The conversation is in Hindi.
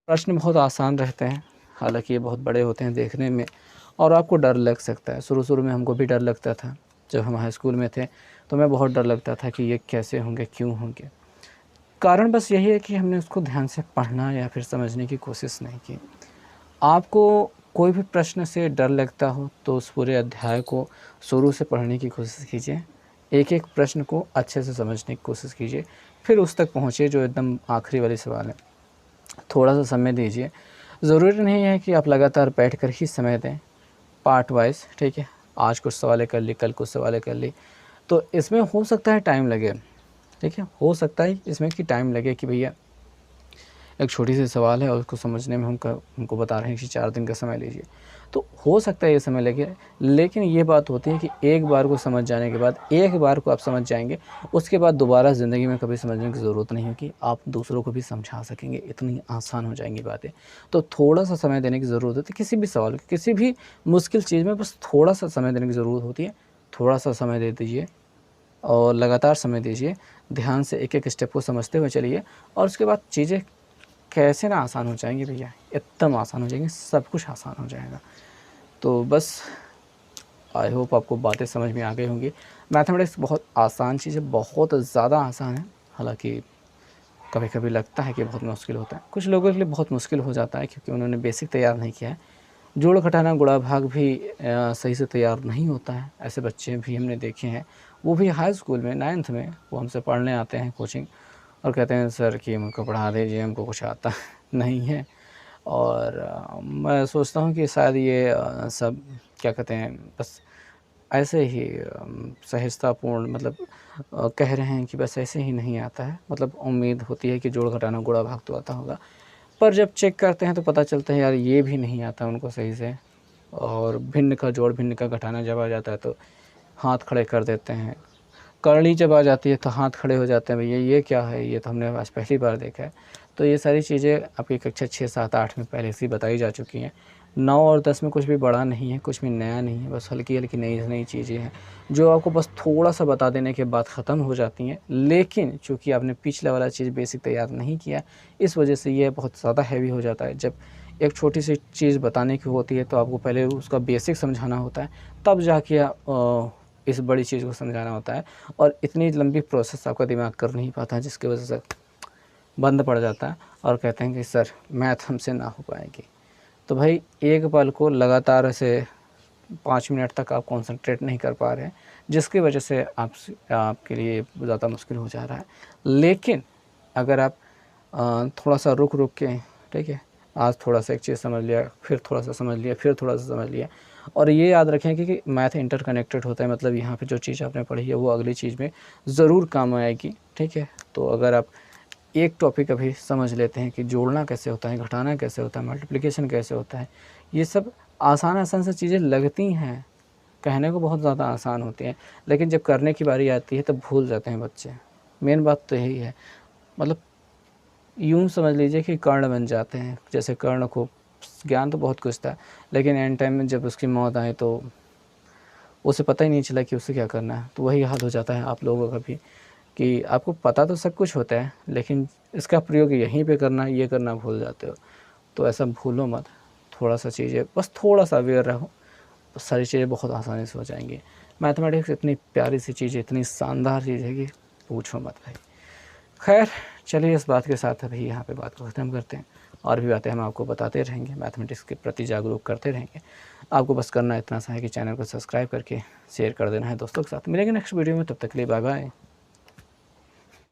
प्रश्न बहुत आसान रहते हैं, हालाँकि ये बहुत बड़े होते हैं देखने में और आपको डर लग सकता है। शुरू-शुरू में हमको भी डर लगता था। जब हम हाई स्कूल में थे, तो मैं बहुत डर लगता था कि ये कैसे होंगे, क्यों होंगे? कारण बस यही है कि हमने उसको ध्यान से पढ़ना या फिर समझने की कोशिश नहीं की। आपको कोई भी प्रश्न से डर लगता हो, तो उस पूरे अध्याय को शुरू से पढ़ने की कोशिश कीजिए। एक-एक प्रश्न को अच्छे से समझने की कोशिश कीजिए, फिर उस तक पहुँचिए जो एकदम आखिरी वाले सवाल है। थोड़ा-सा समय दीजिए। ज़रूरी नहीं है कि आप लगातार बैठकर ही समय दें, पार्ट वाइज़, ठीक है? आज कुछ सवालें कर ली, कल कुछ सवालें कर ली, तो इसमें हो सकता है टाइम लगे, ठीक है? हो सकता है इसमें कि टाइम लगे कि भैया एक छोटी-सी सवाल है और उसको समझने में हमको बता रहे हैं कि 4 दिन का समय लीजिए। तो हो सकता है ये समय लगे, लेकिन ये बात होती है कि एक बार को समझ जाने के बाद, एक बार को आप समझ जाएँगे, उसके बाद दोबारा ज़िंदगी में कभी समझने की ज़रूरत नहीं होगी। आप दूसरों को भी समझा सकेंगे, इतनी आसान हो जाएँगी बातें। तो थोड़ा-सा समय देने की ज़रूरत होती है किसी भी सवाल को, किसी भी मुश्किल चीज़ में बस थोड़ा-सा समय देने की ज़रूरत होती है। थोड़ा-सा समय दे दीजिए और लगातार समय दीजिए। ध्यान से एक-एक स्टेप को समझते हुए चलिए और उसके बाद चीज़ें कैसे ना आसान हो जाएँगी भैया, एकदम आसान हो जाएँगी, सब कुछ आसान हो जाएगा। तो बस आई होप आपको बातें समझ में आ गई होंगी। मैथमेटिक्स बहुत आसान चीज़ है, बहुत ज़्यादा आसान है। हालाँकि कभी-कभी लगता है कि बहुत मुश्किल होता है। कुछ लोगों के लिए बहुत मुश्किल हो जाता है क्योंकि उन्होंने बेसिक तैयार नहीं किया है। जोड़, घटाना, गुणा, भाग भी सही से तैयार नहीं होता है। ऐसे बच्चे भी हमने देखे हैं, वो भी हाई स्कूल में 9th में वो हमसे पढ़ने आते हैं कोचिंग और कहते हैं सर कि हमको पढ़ा दीजिए, हमको कुछ आता नहीं है। और मैं सोचता हूँ कि शायद ये सब क्या कहते हैं बस ऐसे ही सहजतापूर्ण मतलब कह रहे हैं कि बस ऐसे ही नहीं आता है। मतलब उम्मीद होती है कि जोड़, घटाना, गुणा, भाग तो आता होगा। पर जब चेक करते हैं तो पता चलता है यार ये भी नहीं आता उनको सही से। और भिन्न का जोड़, भिन्न का घटाना जब आ जाता है तो हाथ खड़े कर देते हैं। करली जब आ जाती है तो हाथ खड़े हो जाते हैं, भैया ये क्या है? ये तो हमने आज पहली बार देखा है। तो ये सारी चीज़ें आपकी कक्षा 6, 7, 8 में पहले से ही बताई जा चुकी हैं। 9 और 10 में कुछ भी बड़ा नहीं है, कुछ भी नया नहीं है, बस हल्की-हल्की नई-नई चीज़ें हैं, जो आपको बस थोड़ा-सा बता देने के बाद ख़त्म हो जाती हैं। लेकिन चूँकि आपने पिछला वाला चीज़ बेसिक तैयार नहीं किया, इस वजह से ये बहुत ज़्यादा हैवी हो जाता है। जब एक छोटी-सी चीज़ बताने की होती है तो आपको पहले उसका बेसिक समझाना होता है, तब जाके इस बड़ी चीज़ को समझाना होता है और इतनी लंबी प्रोसेस आपका दिमाग कर नहीं पाता, जिसकी वजह से बंद पड़ जाता है और कहते हैं कि सर मैथ हमसे ना हो पाएगी। तो भाई एक पल को लगातार ऐसे 5 मिनट तक आप कॉन्सन्ट्रेट नहीं कर पा रहे हैं, जिसकी वजह से आपके लिए ज़्यादा मुश्किल हो जा रहा है। लेकिन अगर आप थोड़ा-सा रुक-रुक के, ठीक है, आज थोड़ा-सा एक चीज़ समझ लिया, फिर थोड़ा-सा समझ लिया, फिर थोड़ा-सा समझ लिया और ये याद रखें कि मैथ इंटरकनेक्टेड होता है, मतलब यहाँ पे जो चीज़ आपने पढ़ी है वो अगली चीज़ में ज़रूर काम आएगी, ठीक है। तो अगर आप एक टॉपिक अभी समझ लेते हैं कि जोड़ना कैसे होता है, घटाना कैसे होता है, मल्टीप्लिकेशन कैसे होता है, ये सब आसान-आसान सी चीज़ें लगती हैं, कहने को बहुत ज़्यादा आसान होती हैं, लेकिन जब करने की बारी आती है तब भूल जाते हैं बच्चे। मेन बात तो यही है, मतलब यूँ समझ लीजिए कि कर्ण बन जाते हैं। जैसे कर्ण को ज्ञान तो बहुत कुछ था, लेकिन एंड टाइम में जब उसकी मौत आई तो उसे पता ही नहीं चला कि उसे क्या करना है। तो वही हाल हो जाता है आप लोगों का भी कि आपको पता तो सब कुछ होता है, लेकिन इसका प्रयोग यहीं पे करना, ये करना भूल जाते हो। तो ऐसा भूलो मत, थोड़ा-सा चीज़ें बस थोड़ा-सा अवेयर रहो, तो सारी चीज़ें बहुत आसानी से हो जाएँगी। मैथमेटिक्स इतनी प्यारी सी चीज़ है, इतनी शानदार चीज़ है कि पूछो मत भाई। खैर चलिए इस बात के साथ अभी यहाँ पे बात को ख़त्म करते हैं। और भी बातें हम आपको बताते रहेंगे, मैथमेटिक्स के प्रति जागरूक करते रहेंगे। आपको बस करना इतना सा है कि चैनल को सब्सक्राइब करके शेयर कर देना है दोस्तों के साथ। मिलेंगे नेक्स्ट वीडियो में, तब तक के लिए बाय बाय।